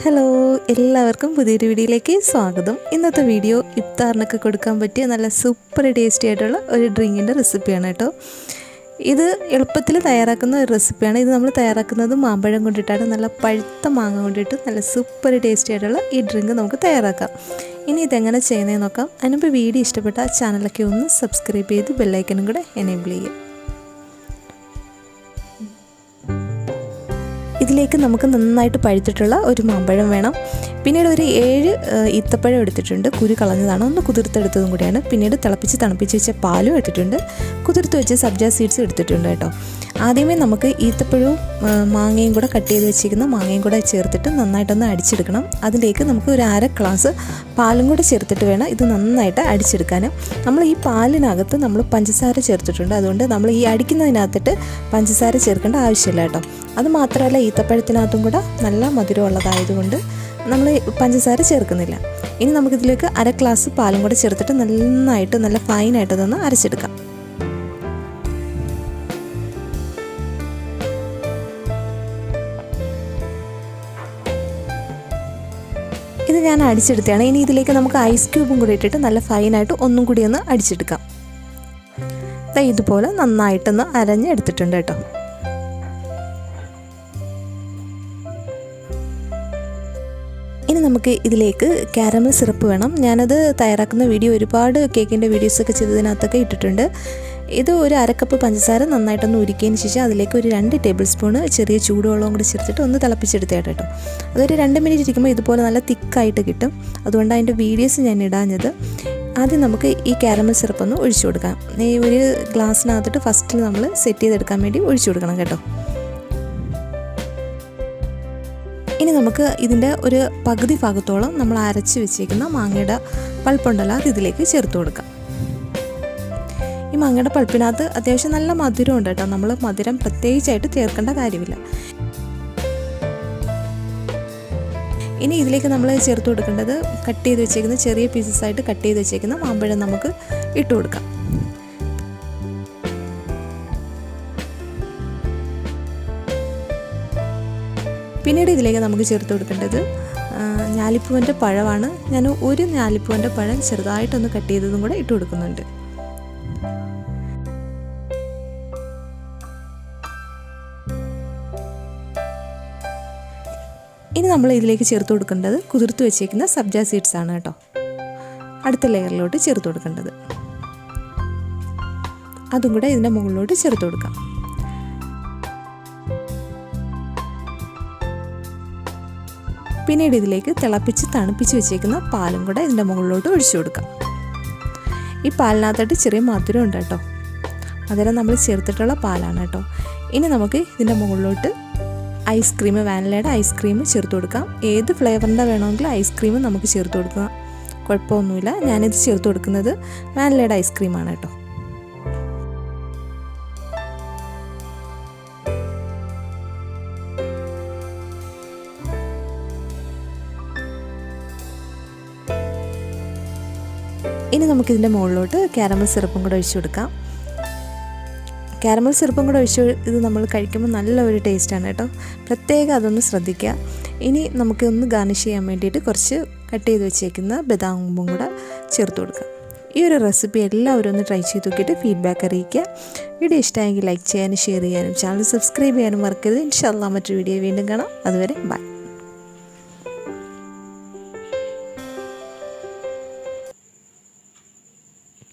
Hello, എല്ലാവർക്കും പുതിയൊരു വീഡിയോയിലേക്ക് സ്വാഗതം. ഇന്നത്തെ വീഡിയോ ഇഫ്താറിനൊക്കെ കൊടുക്കാൻ പറ്റിയ നല്ല സൂപ്പർ ടേസ്റ്റി ആയിട്ടുള്ള ഒരു ഡ്രിങ്കിൻ്റെ റെസിപ്പിയാണ് കേട്ടോ. ഇത് എളുപ്പത്തിൽ തയ്യാറാക്കുന്ന ഒരു റെസിപ്പിയാണ്. ഇത് നമ്മൾ തയ്യാറാക്കുന്നത് മാമ്പഴം കൊണ്ടിട്ടാണ്. നല്ല പഴുത്ത മാങ്ങ കൊണ്ടിട്ട് നല്ല സൂപ്പർ ടേസ്റ്റി ആയിട്ടുള്ള ഈ ഡ്രിങ്ക് നമുക്ക് തയ്യാറാക്കാം. ഇനി ഇതെങ്ങനെ ചെയ്യുന്നതെന്ന് നോക്കാം. അതിനുമ്പോൾ വീഡിയോ ഇഷ്ടപ്പെട്ട ചാനലൊക്കെ ഒന്ന് സബ്സ്ക്രൈബ് ചെയ്ത് ബെല്ലൈക്കനും കൂടെ എനേബിൾ ചെയ്യുക. ഇതിലേക്ക് നമുക്ക് നന്നായിട്ട് പഴുത്തിട്ടുള്ള ഒരു മാമ്പഴം വേണം. പിന്നീട് ഒരു 7 ഈത്തപ്പഴം എടുത്തിട്ടുണ്ട്. കുരു കളഞ്ഞതാണ്. ഒന്ന് കുതിർത്തെടുത്തതും കൂടിയാണ്. പിന്നീട് തണുപ്പിച്ച് വെച്ച പാലും എടുത്തിട്ടുണ്ട്. കുതിർത്ത് വെച്ച് സബ്ജ സീഡ്സ് എടുത്തിട്ടുണ്ട് കേട്ടോ. ആദ്യമേ നമുക്ക് ഈത്തപ്പഴവും മാങ്ങയും കൂടെ കട്ട് ചെയ്ത് വെച്ചിരിക്കുന്ന മാങ്ങയും കൂടെ ചേർത്തിട്ട് നന്നായിട്ടൊന്ന് അടിച്ചെടുക്കണം. അതിലേക്ക് നമുക്ക് ഒരു 1/2 ഗ്ലാസ് പാലും കൂടെ ചേർത്തിട്ട് വേണം ഇത് നന്നായിട്ട് അടിച്ചെടുക്കാൻ. നമ്മൾ ഈ പാലിനകത്ത് നമ്മൾ പഞ്ചസാര ചേർത്തിട്ടുണ്ട്. അതുകൊണ്ട് നമ്മൾ ഈ അടിക്കുന്നതിനകത്തിട്ട് പഞ്ചസാര ചേർക്കേണ്ട ആവശ്യമില്ല കേട്ടോ. അതുമാത്രമല്ല, ഈത്തപ്പഴത്തിനകത്തും കൂടെ നല്ല മധുരമുള്ളതായതുകൊണ്ട് നമ്മൾ പഞ്ചസാര ചേർക്കുന്നില്ല. ഇനി നമുക്കിതിലേക്ക് 1/2 ഗ്ലാസ് പാലും കൂടെ ചേർത്തിട്ട് നന്നായിട്ട് നല്ല ഫൈനായിട്ട് അതൊന്ന് അരച്ചെടുക്കാം. ഇത് ഞാൻ അടിച്ചെടുത്തതാണ്. ഇനി ഇതിലേക്ക് നമുക്ക് ഐസ് ക്യൂബും കൂടി ഇട്ടിട്ട് നല്ല ഫൈനായിട്ട് ഒന്നും കൂടി ഒന്ന് അടിച്ചെടുക്കാം. ഇതുപോലെ നന്നായിട്ടൊന്ന് അരഞ്ഞെടുത്തിട്ടുണ്ട് കേട്ടോ. ഇനി നമുക്ക് ഇതിലേക്ക് കാരമൽ സിറപ്പ് വേണം. ഞാനത് തയ്യാറാക്കുന്ന വീഡിയോ ഒരുപാട് കേക്കിൻ്റെ വീഡിയോസൊക്കെ ചെയ്തതിനകത്തൊക്കെ ഇട്ടിട്ടുണ്ട്. ഇത് ഒരു 1/2 കപ്പ് പഞ്ചസാര നന്നായിട്ടൊന്ന് ഉരുക്കിയതിന് ശേഷം അതിലേക്ക് ഒരു 2 ടേബിൾ സ്പൂണ് ചെറിയ ചൂടുവെള്ളവും കൂടി ചേർത്തിട്ട് ഒന്ന് തിളപ്പിച്ചെടുത്തേട്ടോ കേട്ടോ. അതൊരു 2 മിനിറ്റ് ഇരിക്കുമ്പോൾ ഇതുപോലെ നല്ല തിക്കായിട്ട് കിട്ടും. അതുകൊണ്ട് അതിൻ്റെ വീഡിയോസ് ഞാൻ ഇടാഞ്ഞത്. ആദ്യം നമുക്ക് ഈ കാരമൽ സിറപ്പ് ഒന്ന് ഒഴിച്ചു കൊടുക്കാം. ഈ ഒരു ഗ്ലാസ്സിനകത്തിട്ട് ഫസ്റ്റിൽ നമ്മൾ സെറ്റ് ചെയ്തെടുക്കാൻ വേണ്ടി ഒഴിച്ചു കൊടുക്കണം കേട്ടോ. ഇനി നമുക്ക് ഇതിൻ്റെ ഒരു പകുതി ഭാഗത്തോളം നമ്മൾ അരച്ച് വെച്ചേക്കുന്ന മാങ്ങയുടെ പൾപ്പുണ്ടല്ലോ അത് ഇതിലേക്ക് ചേർത്ത് കൊടുക്കാം. ഈ മാങ്ങയുടെ പൾപ്പിനകത്ത് അത്യാവശ്യം നല്ല മധുരം ഉണ്ട് കേട്ടോ. നമ്മൾ മധുരം പ്രത്യേകിച്ചായിട്ട് ചേർക്കേണ്ട കാര്യമില്ല. ഇനി ഇതിലേക്ക് നമ്മൾ ചേർത്ത് കൊടുക്കേണ്ടത് കട്ട് ചെയ്ത് വെച്ചേക്കുന്ന ചെറിയ പീസസ് ആയിട്ട് കട്ട് ചെയ്ത് വെച്ചേക്കുന്ന മാമ്പഴം നമുക്ക് ഇട്ട് കൊടുക്കാം. പിന്നീട് ഇതിലേക്ക് നമുക്ക് ചേർത്ത് കൊടുക്കേണ്ടത് ഞാലിപ്പൂവൻ്റെ പഴമാണ്. ഞാൻ ഒരു ഞാലിപ്പൂവൻ്റെ പഴം ചെറുതായിട്ടൊന്ന് കട്ട് ചെയ്തതും കൂടെ ഇട്ട് കൊടുക്കുന്നുണ്ട്. ഇനി നമ്മൾ ഇതിലേക്ക് ചേർത്ത് കൊടുക്കേണ്ടത് കുതിർത്ത് വെച്ചേക്കുന്ന സബ്ജ സീഡ്സ് ആണ് കേട്ടോ. അടുത്ത ലെയറിലോട്ട് ചേർത്ത് കൊടുക്കേണ്ടത് അതും കൂടെ ഇതിൻ്റെ മുകളിലോട്ട് ചേർത്ത് കൊടുക്കാം. പിന്നീട് ഇതിലേക്ക് തണുപ്പിച്ച് വെച്ചേക്കുന്ന പാലും കൂടെ ഇതിൻ്റെ മുകളിലോട്ട് ഒഴിച്ചു കൊടുക്കാം. ഈ പാലിനകത്തായിട്ട് ചെറിയ മധുരം ഉണ്ട് കേട്ടോ. അതെല്ലാം നമ്മൾ ചേർത്തിട്ടുള്ള പാലാണ് കേട്ടോ. ഇനി നമുക്ക് ഇതിൻ്റെ മുകളിലോട്ട് ഐസ്ക്രീം, വാനിലയുടെ ഐസ്ക്രീം ചേർത്ത് കൊടുക്കാം. ഏത് ഫ്ലേവറിൻ്റെ വേണമെങ്കിലും ഐസ്ക്രീം നമുക്ക് ചേർത്ത് കൊടുക്കാം, കുഴപ്പമൊന്നുമില്ല. ഞാനിത് ചേർത്ത് കൊടുക്കുന്നത് വാനിലയുടെ ഐസ്ക്രീമാണ് കേട്ടോ. ഇനി നമുക്കിതിൻ്റെ മുകളിലോട്ട് കാരമൽ സിറപ്പും കൂടെ ഒഴിച്ചു കൊടുക്കാം. കാരമൽ സിറപ്പും കൂടെ ഒഴിച്ച് ഇത് നമ്മൾ കഴിക്കുമ്പോൾ നല്ല ഒരു ടേസ്റ്റാണ് കേട്ടോ. പ്രത്യേകം അതൊന്ന് ശ്രദ്ധിക്കുക. ഇനി നമുക്കൊന്ന് ഗാർണിഷ് ചെയ്യാൻ വേണ്ടിയിട്ട് കുറച്ച് കട്ട് ചെയ്ത് വെച്ചേക്കുന്ന ബദാമും കൂടെ ചേർത്ത് കൊടുക്കാം. ഈ ഒരു റെസിപ്പി എല്ലാവരും ഒന്ന് ട്രൈ ചെയ്ത് നോക്കിയിട്ട് ഫീഡ്ബാക്ക് അറിയിക്കുക. വീഡിയോ ഇഷ്ടമായെങ്കിൽ ലൈക്ക് ചെയ്യാനും ഷെയർ ചെയ്യാനും ചാനൽ സബ്സ്ക്രൈബ് ചെയ്യാനും മറക്കരുത്. ഇൻഷാ അല്ലാഹ് മറ്റൊരു വീഡിയോ വീണ്ടും കാണാം. അതുവരെ ബൈ.